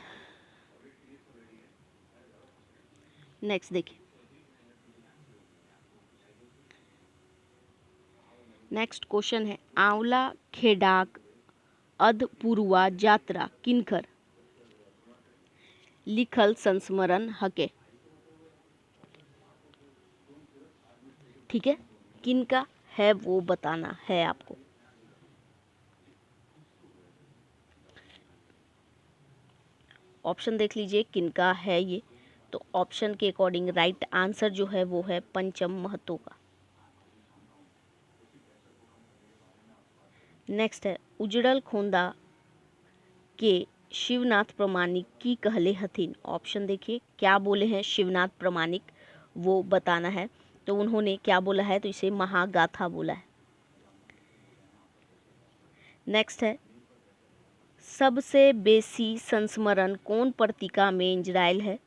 नेक्स्ट देखिए। नेक्स्ट क्वेश्चन है, आंवला खेडाक अधपूर्वा यात्रा किनकर लिखल संस्मरण हके। ठीक है, किनका है वो बताना है आपको। ऑप्शन देख लीजिए किनका है ये। तो ऑप्शन के अकॉर्डिंग राइट आंसर जो है वो है पंचम महतो का। नेक्स्ट है, उजड़ल खोंदा के शिवनाथ प्रमाणिक की कहले हथिन। ऑप्शन देखिए क्या बोले हैं शिवनाथ प्रमाणिक, वो बताना है। तो उन्होंने क्या बोला है, तो इसे महागाथा बोला है। नेक्स्ट है सबसे बेसी संस्मरण कौन पत्रिका में इंजरायल है।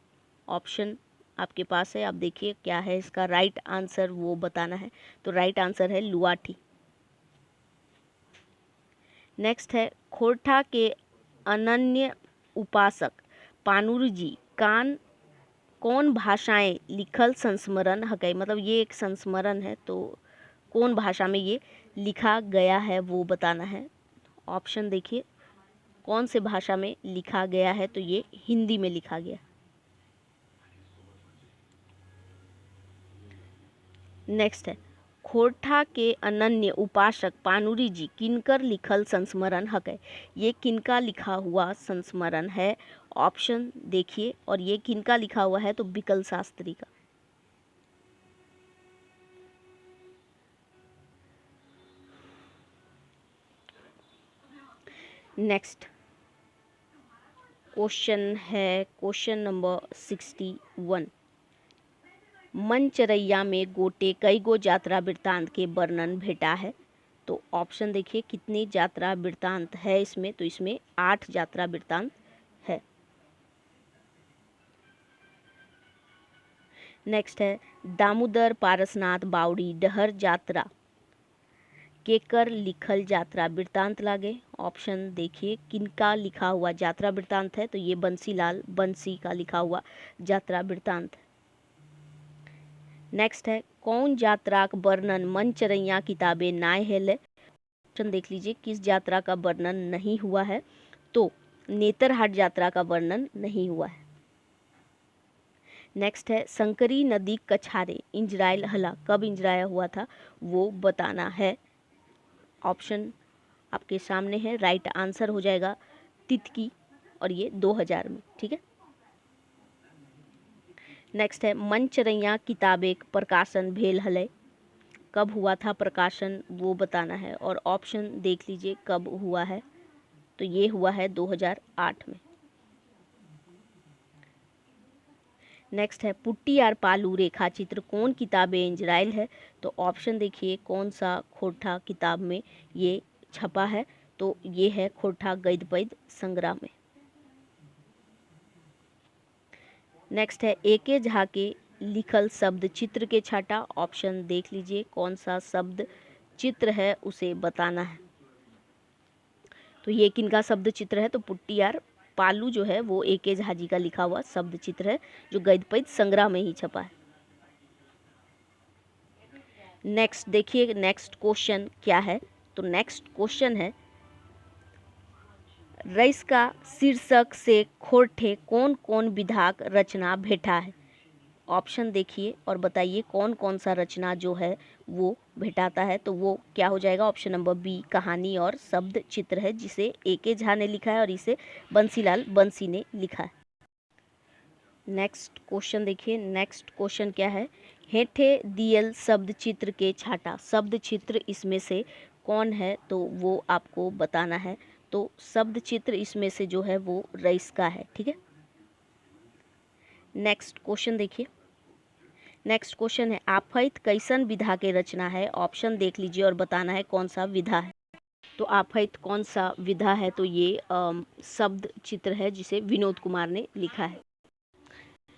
ऑप्शन आपके पास है, आप देखिए क्या है इसका राइट आंसर वो बताना है। तो राइट आंसर है लुआठी। नेक्स्ट है खोरठा के अनन्य उपासक पानुर जी कौन भाषाएं लिखल संस्मरण हकै, मतलब ये एक संस्मरण है तो कौन भाषा में ये लिखा गया है वो बताना है। ऑप्शन देखिए कौन से भाषा में लिखा गया है, तो ये हिंदी में लिखा गया। नेक्स्ट है खोरठा के अनन्य उपासक पानुरी जी किनकर लिखल संस्मरण हकै, ये किनका लिखा हुआ संस्मरण है। ऑप्शन देखिए, और ये किनका लिखा हुआ है, तो बिकल शास्त्री का। नेक्स्ट क्वेश्चन है क्वेश्चन नंबर 61। मनचरैया में गोटे कई गो यात्रा वृत्तांत के वर्णन भेटा है। तो ऑप्शन देखिए कितनी यात्रा वृत्तांत है इसमें, तो इसमें 8 यात्रा वृत्तांत है। नेक्स्ट है दामोदर पारसनाथ बावड़ी डहर यात्रा केकर लिखल यात्रा वृत्तांत लागे। ऑप्शन देखिए किनका लिखा हुआ यात्रा वृत्तांत है, तो ये बंसीलाल बंसी का लिखा हुआ यात्रा वृत्तांत है। नेक्स्ट है कौन यात्राक वर्णन मनचरैया किताबें नाय हेले। ऑप्शन देख लीजिए किस यात्रा का वर्णन नहीं हुआ है, तो नेतरहाट यात्रा का वर्णन नहीं हुआ है। नेक्स्ट है संकरी नदी कछारे इंजरायल हला कब इंजराया हुआ था वो बताना है। ऑप्शन आपके सामने है, राइट आंसर हो जाएगा तितकी, और ये 2000 में, ठीक है। नेक्स्ट है मनचरैया किताबें प्रकाशन भेल हलै कब हुआ था प्रकाशन वो बताना है, और ऑप्शन देख लीजिए कब हुआ है, तो ये हुआ है 2008 में। नेक्स्ट है पुट्टी आर पालू रेखा चित्र कौन किताबें इंजरायल है। तो ऑप्शन देखिए कौन सा खोरठा किताब में ये छपा है, तो ये है खोरठा गद्य संग्रह में। नेक्स्ट है एके झा के लिखल शब्द चित्र के छाटा। ऑप्शन देख लीजिए कौन सा शब्द चित्र है उसे बताना है। तो ये किनका शब्द चित्र है, तो पुट्टी आर पालू जो है वो एके झा जी का लिखा हुआ शब्द चित्र है जो गद्य संग्रह में ही छपा है। नेक्स्ट देखिए नेक्स्ट क्वेश्चन क्या है, तो नेक्स्ट क्वेश्चन है रईस का शीर्षक से खोरठे कौन कौन विधाक रचना भेटा है। ऑप्शन देखिए और बताइए कौन कौन सा रचना जो है वो भेटाता है, तो वो क्या हो जाएगा। ऑप्शन नंबर बी कहानी और शब्द चित्र है जिसे एके झा ने लिखा है और इसे बंसीलाल बंसी ने लिखा है। नेक्स्ट क्वेश्चन देखिए नेक्स्ट क्वेश्चन क्या है हेठे दियल शब्द चित्र के छाटा शब्द चित्र इसमें से कौन है, तो वो आपको बताना है। तो शब्द चित्र इसमें से जो है वो रईस का है, ठीक है। नेक्स्ट क्वेश्चन देखिए नेक्स्ट क्वेश्चन है आफैत कैसन विधा के रचना है। ऑप्शन देख लीजिए और बताना है कौन सा विधा है। तो आफैत कौन सा विधा है, तो ये शब्द चित्र है जिसे विनोद कुमार ने लिखा है।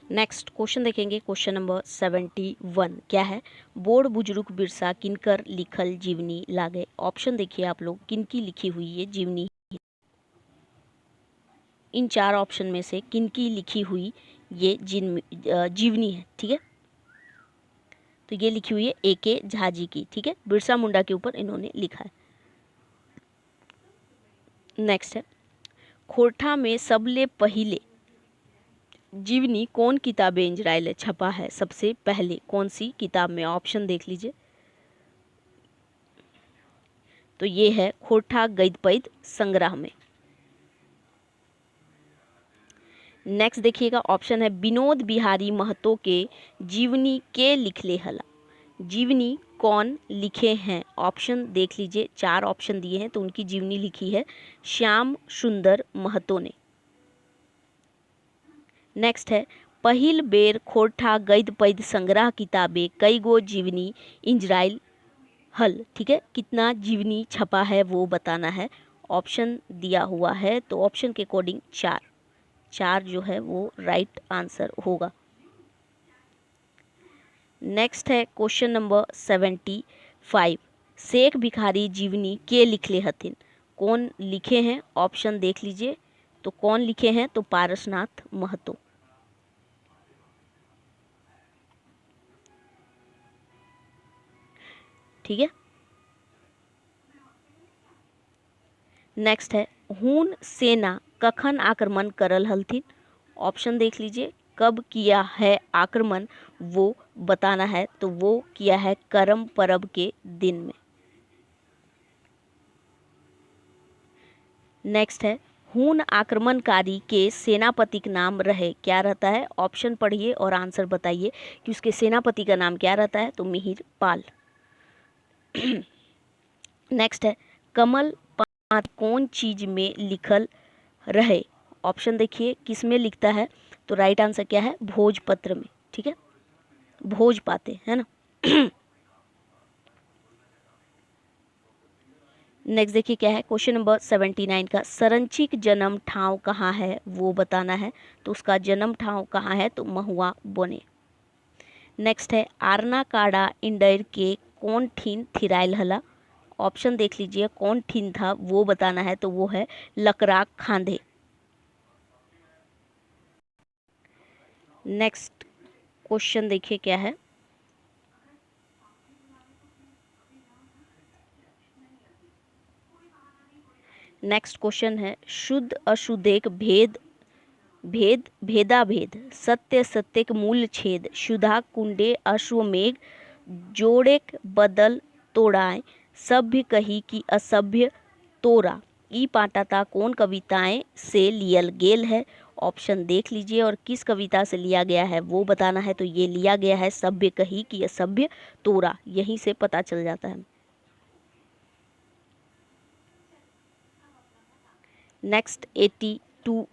नेक्स्ट क्वेश्चन देखेंगे क्वेश्चन नंबर 71 क्या है बोड़ बुजुर्ग बिरसा किनकर लिखल जीवनी लागे। ऑप्शन देखिए आप लोग किनकी लिखी हुई ये जीवनी, इन 4 ऑप्शन में से किनकी लिखी हुई ये जीवनी है, ठीक है। तो ये लिखी हुई है एके झा जी की, ठीक है। बिरसा मुंडा के ऊपर इन्होंने लिखा है। नेक्स्ट है खोरठा में सबले पहले जीवनी कौन किताबें इंजरायल छपा है सबसे पहले कौन सी किताब में। ऑप्शन देख लीजिए, तो ये है खोरठा गद्य संग्रह में। नेक्स्ट देखिएगा ऑप्शन है विनोद बिहारी महतो के जीवनी के लिखले हला। जीवनी कौन लिखे हैं। ऑप्शन देख लीजिए 4 ऑप्शन दिए हैं, तो उनकी जीवनी लिखी है श्याम सुंदर महतो ने। नेक्स्ट है पहिल बेर खोरठा गद्य संग्रह किताबें कई गो जीवनी इंजरायल हल, ठीक है। कितना जीवनी छपा है वो बताना है। ऑप्शन दिया हुआ है, तो ऑप्शन के अकॉर्डिंग 4 जो है वो राइट आंसर होगा। नेक्स्ट है क्वेश्चन नंबर 75। शेख भिखारी जीवनी के लिखले हथिन, कौन लिखे हैं? ऑप्शन देख लीजिए। तो कौन लिखे हैं? तो पारसनाथ महतो। ठीक है। नेक्स्ट है हून सेना कखन आक्रमण करल हलथिन। ऑप्शन देख लीजिए। कब किया है आक्रमण वो बताना है, तो वो किया है करम परब के दिन में। नेक्स्ट है हून आक्रमणकारी के सेनापति का नाम रहे, क्या रहता है? ऑप्शन पढ़िए और आंसर बताइए कि उसके सेनापति का नाम क्या रहता है? तो मिहिर पाल। नेक्स्ट है कमल पात कौन चीज में लिखल रहे? ऑप्शन देखिए किस में लिखता है? तो राइट आंसर क्या है? भोजपत्र में। ठीक है, भोज पाते है ना। नेक्स्ट देखिए क्या है क्वेश्चन नंबर 79 का, संरक्षित जन्म ठाव कहाँ है वो बताना है। तो उसका जन्म ठाव कहाँ है? तो महुआ बोने। नेक्स्ट है आरना काड़ा इंडर के कौन ठीन थिराइल हला। ऑप्शन देख लीजिए कौन ठीन था वो बताना है, तो वो है लकराक खांधे। नेक्स्ट क्वेश्चन देखिए क्या है, नेक्स्ट क्वेश्चन है शुद्ध अशुद्धेक भेद भेद भेदाभेद सत्य सत्यक मूल छेद शुद्धा कुंडे अश्वमेघ जोड़ेक बदल तोड़ाए सभ्य कही की असभ्य तोरा। ई पाटाता कौन कविताएं से लियल गेल है? ऑप्शन देख लीजिए और किस कविता से लिया गया है वो बताना है। तो ये लिया गया है सभ्य कही की असभ्य तोरा, यहीं से पता चल जाता है। नेक्स्ट 82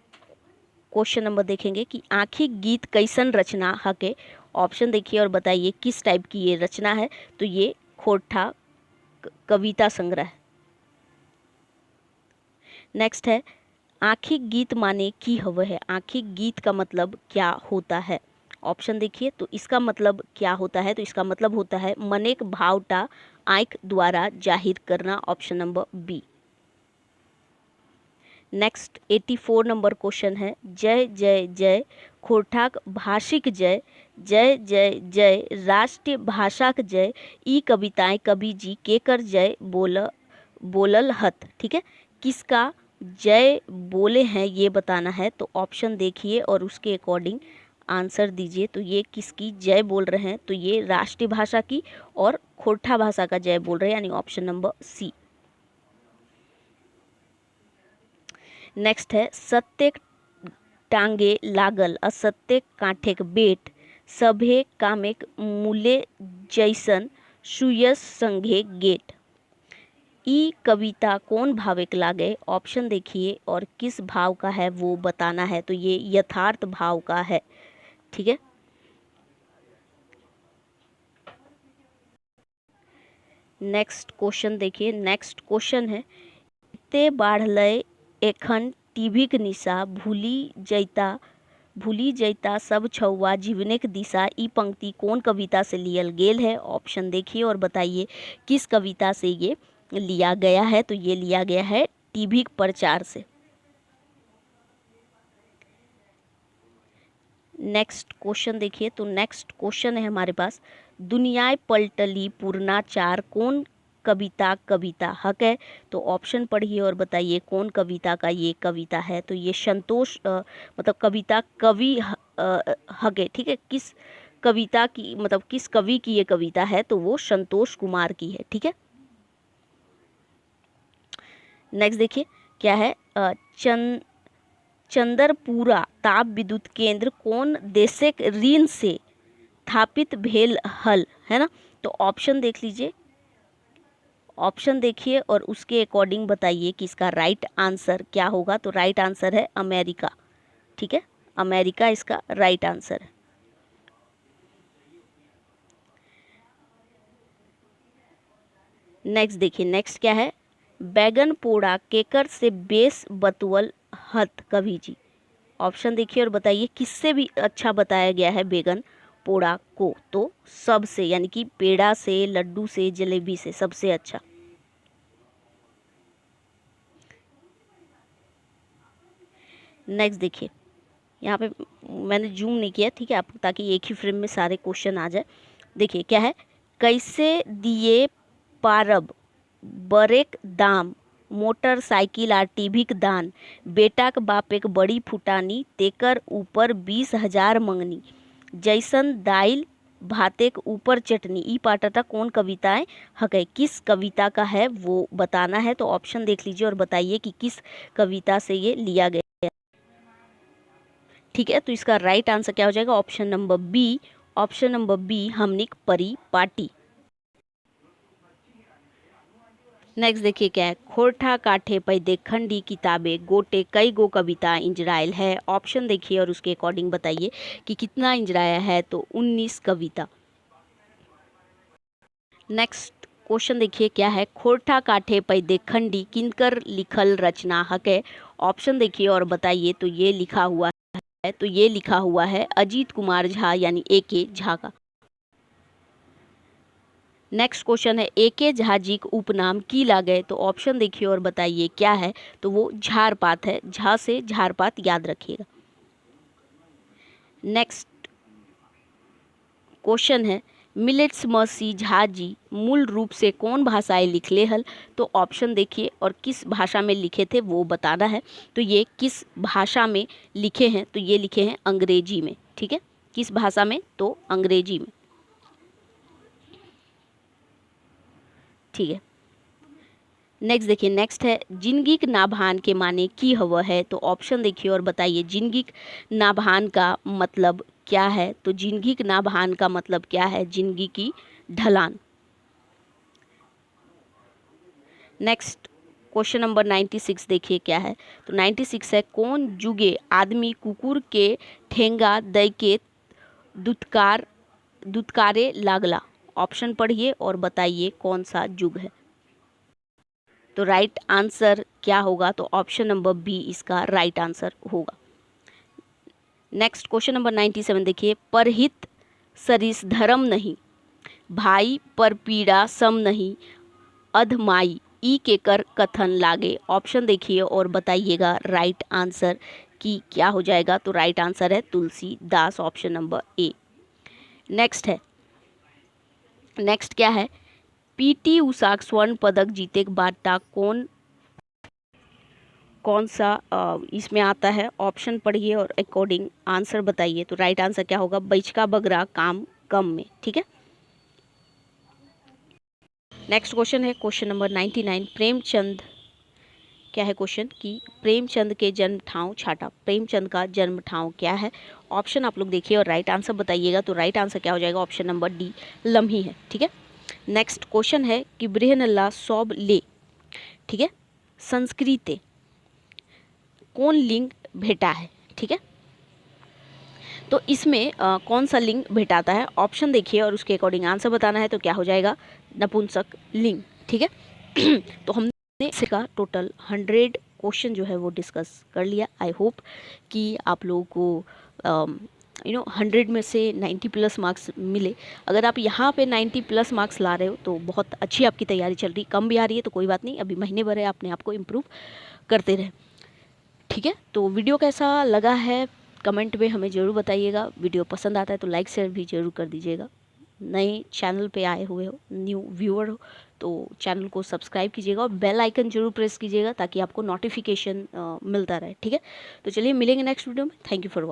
क्वेश्चन नंबर देखेंगे कि आखिर गीत कैसन रचना हके। ऑप्शन देखिए और बताइए किस टाइप की ये रचना है। तो ये खोटा कविता संग्रह। नेक्स्ट है आखिर गीत माने की हव है। आखिर गीत का मतलब क्या होता है? ऑप्शन देखिए तो इसका मतलब क्या होता है? तो इसका मतलब होता है मनेक भावटा आंख द्वारा जाहिर करना। Option number B. Next 84 number question है जय जय जय खोरठाक भाषिक जय जय जय जय राष्ट्रीय भाषाक जय ई कविताएं कवि जी केकर जय बोलल हत। ठीक है, किसका जय बोले हैं ये बताना है। तो ऑप्शन देखिए और उसके अकॉर्डिंग आंसर दीजिए। तो ये किसकी जय बोल रहे हैं? तो ये राष्ट्रीय भाषा की और खोरठा भाषा का जय बोल रहे हैं, यानी ऑप्शन नंबर सी। नेक्स्ट है सत्य टांगे लागल असत्य कांठेक बेट सभे कामेक मूले जैसन सुयस संघे गेट। ई कविता कौन भावेक लागे? ऑप्शन देखिए और किस भाव का है वो बताना है। तो ये यथार्थ भाव का है। ठीक है, नेक्स्ट क्वेश्चन देखिए। नेक्स्ट क्वेश्चन है ते बाढ़ एखन टीवीक निशा भूली जैता सब छौवा जीवने की दिशा। ई पंक्ति कौन कविता से लियल गेल है? ऑप्शन देखिए और बताइए किस कविता से ये लिया गया है। तो ये लिया गया है टीवी प्रचार से। नेक्स्ट क्वेश्चन देखिए। तो नेक्स्ट क्वेश्चन है हमारे पास दुनियाए पलटली पूर्णाचार कौन कविता हक है। तो ऑप्शन पढ़िए और बताइए कौन कविता का ये कविता है। तो ये संतोष मतलब कविता कवि हक है। ठीक है, किस कविता की मतलब किस कवि की ये कविता है? तो वो संतोष कुमार की है। ठीक है, नेक्स्ट देखिए क्या है चंदरपुरा ताप विद्युत केंद्र कौन देशक ऋण से स्थापित भेल हल है ना। तो ऑप्शन देख लीजिए, ऑप्शन देखिए और उसके अकॉर्डिंग बताइए कि इसका राइट आंसर क्या होगा। तो राइट आंसर है अमेरिका। ठीक है, अमेरिका इसका राइट आंसर है। नेक्स्ट देखिए, नेक्स्ट क्या है बैगन पोड़ा केकर से बेस बतुअल हत कवि जी। ऑप्शन देखिए और बताइए किससे भी अच्छा बताया गया है बैगन पोड़ा को। तो सबसे, यानी कि पेड़ा से, लड्डू से, जलेबी से सबसे अच्छा। नेक्स्ट देखिए, यहाँ पे मैंने जूम नहीं किया, ठीक है, आप ताकि एक ही फ्रेम में सारे क्वेश्चन आ जाए। देखिए क्या है, कैसे दिए पारब बरेक दाम मोटरसाइकिल आ टीभिक दान बेटाक बापेक बड़ी फुटानी तेकर ऊपर 20,000 मंगनी जैसन दाइल भातेक ऊपर चटनी। ई पाटटा कौन कविताएं हकै, किस कविता का है वो बताना है। तो ऑप्शन देख लीजिए और बताइए कि किस कविता से ये लिया गया। ठीक है, तो इसका राइट आंसर क्या हो जाएगा, option number B. Option number B, हमनिक परिपाटी। नेक्स्ट देखिए क्या है, खोरठा काठे पै देखंडी किताबें गोटे कई गो कविता इंजरायल है। ऑप्शन देखिए और उसके अकॉर्डिंग बताइए कि कितना इंजराया है। तो 19 कविता। नेक्स्ट क्वेश्चन देखिए क्या है, खोरठा काठे पै देखंडी किनकर लिखल रचना हकै। ऑप्शन देखिए और बताइए। तो ये लिखा हुआ है, तो ये लिखा हुआ है अजीत कुमार झा यानी A.K. झा का। नेक्स्ट क्वेश्चन है, A.K. झा जी का उपनाम की लागे। तो ऑप्शन देखिए और बताइए क्या है। तो वो झारपात है, झा से झारपात याद रखिएगा। नेक्स्ट क्वेश्चन है, मिलेट्स मसी झा जी मूल रूप से कौन भाषाएं लिखले हल। तो ऑप्शन देखिए और किस भाषा में लिखे थे वो बताना है। तो ये किस भाषा में लिखे हैं, तो ये लिखे हैं अंग्रेजी में। ठीक है, किस भाषा में, तो अंग्रेजी में। ठीक है, नेक्स्ट देखिए, नेक्स्ट है जिंदगी नाभान के माने की हवा है। तो ऑप्शन देखिए और बताइए जिंदगी नाभान का मतलब क्या है। तो जिंदगी नाभान का मतलब क्या है, जिंदगी की ढलान। नेक्स्ट क्वेश्चन नंबर 96 देखिए क्या है। तो 96 है, कौन जुगे आदमी कुकुर के ठेंगा दई के दुत्कारे लागला। ऑप्शन पढ़िए और बताइए कौन सा जुग है। तो राइट आंसर क्या होगा, तो ऑप्शन नंबर बी इसका राइट आंसर होगा। नेक्स्ट क्वेश्चन नंबर 97 देखिए, परहित सरिस धर्म नहीं भाई पर पीड़ा सम नहीं अधमाई ई के कर कथन लागे। ऑप्शन देखिए और बताइएगा राइट आंसर की क्या हो जाएगा। तो राइट आंसर है Tulsidas, option number A. Next है, नेक्स्ट क्या है, पीटी उषा स्वर्ण पदक जीते के बाद कौन सा इसमें आता है। ऑप्शन पढ़िए और अकॉर्डिंग आंसर बताइए। तो राइट आंसर क्या होगा, बैचका बगरा काम कम में। ठीक है, नेक्स्ट क्वेश्चन है क्वेश्चन नंबर 99, प्रेमचंद क्या है क्वेश्चन कि प्रेमचंद के जन्म ठाव छाटा। प्रेमचंद का जन्म ठाव क्या है। ऑप्शन आप लोग देखिए और राइट आंसर बताइएगा। तो राइट आंसर क्या हो जाएगा, ऑप्शन नंबर डी लम्ही है। ठीक है, नेक्स्ट क्वेश्चन है कि बृहनल्ला सौब ले, ठीक है, संस्कृते कौन लिंग भेटा है। ठीक है, तो इसमें कौन सा लिंग भेटाता है। ऑप्शन देखिए और उसके अकॉर्डिंग आंसर बताना है। तो क्या हो जाएगा, नपुंसक लिंग। ठीक है तो हमने इसका टोटल 100 क्वेश्चन जो है वो डिस्कस कर लिया। आई होप कि आप लोगों को 100 में से 90 प्लस मार्क्स मिले। अगर आप यहाँ पे 90 प्लस मार्क्स ला रहे हो तो बहुत अच्छी आपकी तैयारी चल रही। कम भी आ रही है तो कोई बात नहीं, अभी महीने भर है, अपने आप को इम्प्रूव करते रहे। ठीक है, तो वीडियो कैसा लगा है कमेंट में हमें ज़रूर बताइएगा। वीडियो पसंद आता है तो लाइक शेयर भी ज़रूर कर दीजिएगा। नए चैनल पे आए हुए हो, न्यू व्यूअर हो, तो चैनल को सब्सक्राइब कीजिएगा और बेल आइकन जरूर प्रेस कीजिएगा ताकि आपको नोटिफिकेशन मिलता रहे। ठीक है, तो चलिए मिलेंगे नेक्स्ट वीडियो में। Thank you for watching.